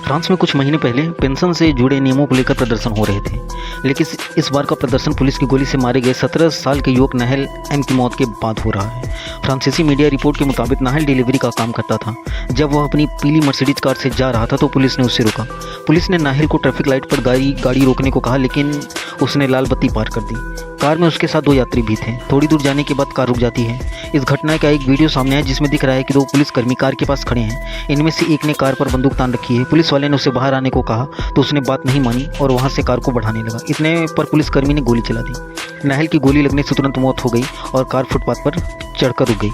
France में कुछ महीने पहले पेंशन से जुड़े नियमों को लेकर प्रदर्शन हो रहे थे, लेकिन इस बार का प्रदर्शन पुलिस की गोली से मारे गए 17 साल के युवक नाहेल एम की मौत के बाद हो रहा है। फ्रांसीसी मीडिया रिपोर्ट के मुताबिक नाहेल डिलीवरी का काम करता था। जब वह अपनी पीली मर्सिडीज कार से जा रहा था तो पुलिस ने उसे रोका। पुलिस ने नाहेल को ट्रैफिक लाइट पर गाड़ी रोकने को कहा, लेकिन उसने लाल बत्ती पार कर दी। कार में उसके साथ 2 यात्री भी थे। थोड़ी दूर जाने के बाद कार रुक जाती है। इस घटना का एक वीडियो सामने आया जिसमें दिख रहा है कि 2 पुलिसकर्मी कार के पास खड़े हैं। इनमें से एक ने कार पर बंदूक तान रखी है। पुलिस वाले ने उसे बाहर आने को कहा तो उसने बात नहीं मानी और वहां से कार को बढ़ाने लगा। इतने पर पुलिसकर्मी ने गोली चला दी। नाहेल की गोली लगने से तुरंत मौत हो गई और कार फुटपाथ पर चढ़कर रुक गई।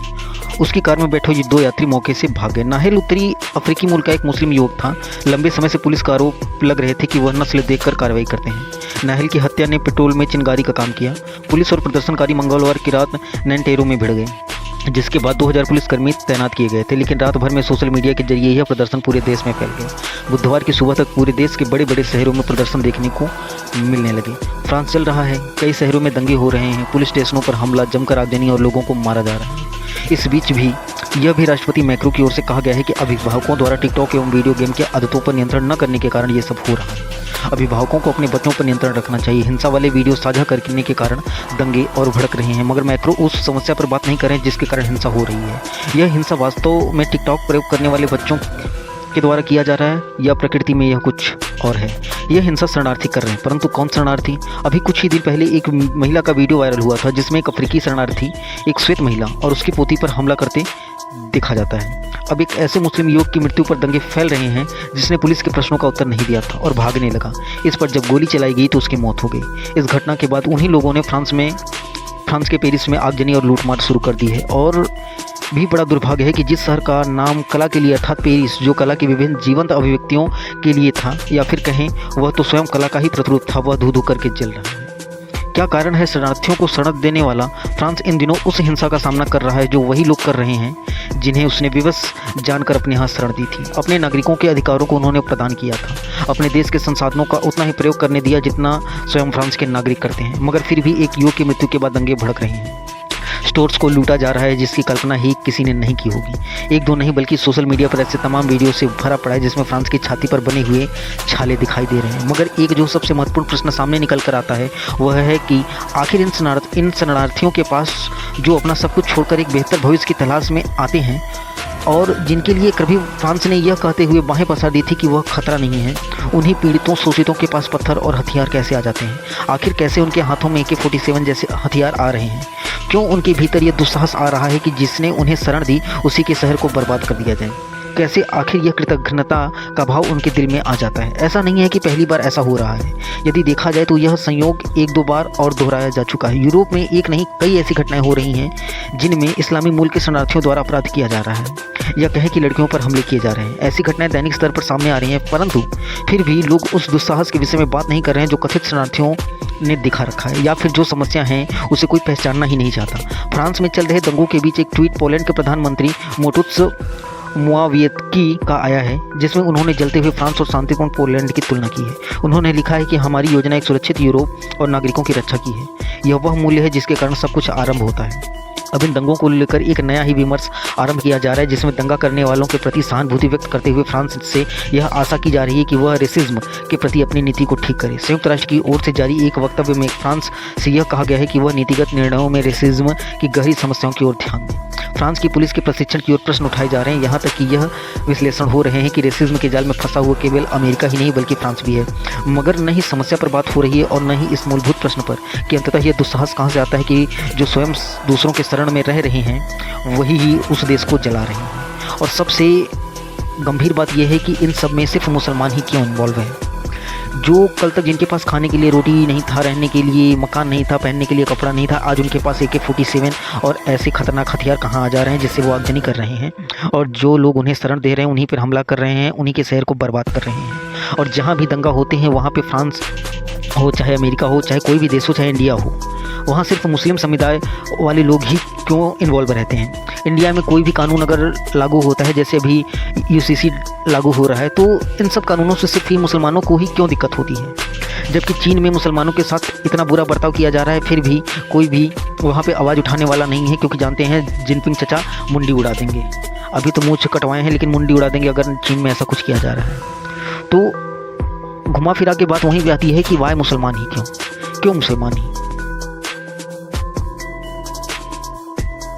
उसकी कार में बैठे हुए 2 यात्री मौके से भाग गए। नाहेल उत्तरी अफ्रीकी मूल का एक मुस्लिम युवक था। लंबे समय से पुलिस का आरोप लग रहे थे कि वह नस्ल देखकर कार्रवाई करते हैं। नाहेल की हत्या ने पेट्रोल में चिंगारी का काम किया। पुलिस और प्रदर्शनकारी मंगलवार की रात नैनटेरो में भिड़ गए, जिसके बाद 2000 पुलिसकर्मी तैनात किए गए थे। लेकिन रात भर में सोशल मीडिया के जरिए यह प्रदर्शन पूरे देश में फैल गया। बुधवार की सुबह तक पूरे देश के बड़े बड़े शहरों में प्रदर्शन देखने को मिलने लगे। फ्रांस चल रहा है, कई शहरों में दंगे हो रहे हैं, पुलिस स्टेशनों पर हमला, जमकर आगजनी और लोगों को मारा जा रहा है। इस बीच भी यह भी राष्ट्रपति मैक्रो की ओर से कहा गया है कि अभिभावकों द्वारा टिकटॉक एवं वीडियो गेम की आदतों पर नियंत्रण न करने के कारण ये सब हो रहा है। अभिभावकों को अपने बच्चों पर नियंत्रण रखना चाहिए। हिंसा वाले वीडियो साझा करने के कारण दंगे और भड़क रहे हैं, मगर मैक्रो उस समस्या पर बात नहीं कर रहे हैं जिसके कारण हिंसा हो रही है। यह हिंसा वास्तव में टिकटॉक प्रयोग करने वाले बच्चों के द्वारा किया जा रहा है या प्रकृति में यह कुछ और है। यह हिंसा शरणार्थी कर रहे हैं, परंतु कौन शरणार्थी? अभी कुछ ही दिन पहले एक महिला का वीडियो वायरल हुआ था जिसमें एक अफ्रीकी शरणार्थी एक श्वेत महिला और उसकी पोती पर हमला करते देखा जाता है। अब एक ऐसे मुस्लिम युवक की मृत्यु पर दंगे फैल रहे हैं जिसने पुलिस के प्रश्नों का उत्तर नहीं दिया था और भागने लगा। इस पर जब गोली चलाई गई तो उसकी मौत हो गई। इस घटना के बाद उन्हीं लोगों ने फ्रांस के पेरिस में आगजनी और लूटमार शुरू कर दी है। और भी बड़ा दुर्भाग्य है कि जिस शहर का नाम कला के लिए अर्थात पेरिस, जो कला की विभिन्न जीवंत अभिव्यक्तियों के लिए था, या फिर कहें वह तो स्वयं कला का ही प्रतिरूप था, वह धू धू करके जल रहा है। क्या कारण है शरणार्थियों को शरण देने वाला? फ्रांस इन दिनों उस हिंसा का सामना कर रहा है जो वही लोग कर रहे हैं जिन्हें उसने विवश जानकर अपने यहाँ शरण दी थी। अपने नागरिकों के अधिकारों को उन्होंने प्रदान किया था। अपने देश के संसाधनों का उतना ही प्रयोग करने दिया जितना स्वयं फ्रांस के नागरिक करते हैं, मगर फिर भी एक युवक की मृत्यु के बाद दंगे भड़क रहे हैं। स्टोर्स को लूटा जा रहा है जिसकी कल्पना ही किसी ने नहीं की होगी। 1-2 नहीं बल्कि सोशल मीडिया पर ऐसे तमाम वीडियो से भरा पड़ा है जिसमें फ्रांस की छाती पर बने हुए छाले दिखाई दे रहे हैं। मगर एक जो सबसे महत्वपूर्ण प्रश्न सामने निकल कर आता है वह है कि आखिर इन शरणार्थियों के पास जो अपना सब कुछ छोड़कर एक बेहतर भविष्य की तलाश में आते हैं और जिनके लिए कभी फ्रांस ने यह कहते हुए बाहें पसार दी थी कि वह खतरा नहीं है, उन्हीं पीड़ितों शोषितों के पास पत्थर और हथियार कैसे आ जाते हैं? आखिर कैसे उनके हाथों में AK-47 जैसे हथियार आ रहे हैं? क्यों उनके भीतर यह दुस्साहस आ रहा है कि जिसने उन्हें शरण दी उसी के शहर को बर्बाद कर दिया जाए? कैसे आखिर यह कृतज्ञता का भाव उनके दिल में आ जाता है? ऐसा नहीं है कि पहली बार ऐसा हो रहा है। यदि देखा जाए तो यह संयोग 1-2 बार और दोहराया जा चुका है। यूरोप में एक नहीं कई ऐसी घटनाएं हो रही हैं जिनमें इस्लामी मूल के शरणार्थियों द्वारा अपराध किया जा रहा है या कहें कि लड़कियों पर हमले किए जा रहे हैं। ऐसी घटनाएं दैनिक स्तर पर सामने आ रही हैं, परंतु फिर भी लोग उस दुस्साहस के विषय में बात नहीं कर रहे हैं जो कथित शरणार्थियों ने दिखा रखा है, या फिर जो समस्या है उसे कोई पहचानना ही नहीं चाहता। फ्रांस में चल रहे दंगों के बीच एक ट्वीट पोलैंड के प्रधानमंत्री मोटुत्स मोराविएत्की का आया है जिसमें उन्होंने जलते हुए फ्रांस और शांतिपूर्ण पोलैंड की तुलना की है। उन्होंने लिखा है कि हमारी योजना एक सुरक्षित यूरोप और नागरिकों की रक्षा की है। यह वह मूल्य है जिसके कारण सब कुछ आरंभ होता है। अब इन दंगों को लेकर एक नया ही विमर्श आरंभ किया जा रहा है जिसमें दंगा करने वालों के प्रति सहानुभूति व्यक्त करते हुए फ्रांस से यह आशा की जा रही है कि वह रेसिज्म के प्रति अपनी नीति को ठीक करे। संयुक्त राष्ट्र की ओर से जारी एक वक्तव्य में फ्रांस से यह कहा गया है कि वह नीतिगत निर्णयों में रेसिज्म की गहरी समस्याओं की ओर ध्यान दें। फ्रांस की पुलिस के प्रशिक्षण की ओर प्रश्न उठाए जा रहे हैं। यहाँ तक कि यह विश्लेषण हो रहे हैं कि रेसिज्म के जाल में फंसा हुआ केवल अमेरिका ही नहीं बल्कि फ्रांस भी है। मगर न ही समस्या पर बात हो रही है और न ही इस मूलभूत प्रश्न पर कि अंततः यह दुस्साहस कहाँ से आता है कि जो स्वयं दूसरों के शरण में रह रहे हैं वही ही उस देश को जला रहे हैं। और सबसे गंभीर बात यह है कि इन सब में सिर्फ मुसलमान ही क्यों इन्वॉल्व है? जो कल तक जिनके पास खाने के लिए रोटी नहीं था, रहने के लिए मकान नहीं था, पहनने के लिए कपड़ा नहीं था, आज उनके पास AK-47 और ऐसे खतरनाक हथियार कहाँ आ जा रहे हैं जिससे वो आगजनी कर रहे हैं। और जो लोग उन्हें शरण दे रहे हैं उन्हीं पर हमला कर रहे हैं, उन्हीं के शहर को बर्बाद कर रहे हैं। और जहाँ भी दंगा होते हैं वहाँ पे फ्रांस हो, चाहे अमेरिका हो, चाहे कोई भी देश हो, चाहे इंडिया हो, वहाँ सिर्फ मुस्लिम समुदाय वाले लोग ही क्यों इन्वॉल्व रहते हैं? इंडिया में कोई भी कानून अगर लागू होता है, जैसे अभी UCC लागू हो रहा है, तो इन सब कानूनों से सिर्फ ही मुसलमानों को ही क्यों दिक्कत होती है? जबकि चीन में मुसलमानों के साथ इतना बुरा बर्ताव किया जा रहा है, फिर भी कोई भी वहाँ पे आवाज़ उठाने वाला नहीं है, क्योंकि जानते हैं जिनपिंग चचा मुंडी उड़ा देंगे। अभी तो मुँह कटवाए हैं लेकिन मुंडी उड़ा देंगे अगर चीन में ऐसा कुछ किया जा रहा है। तो घुमा फिरा के बात वहीं भी आती है कि वाई मुसलमान ही क्यों मुसलमान ही।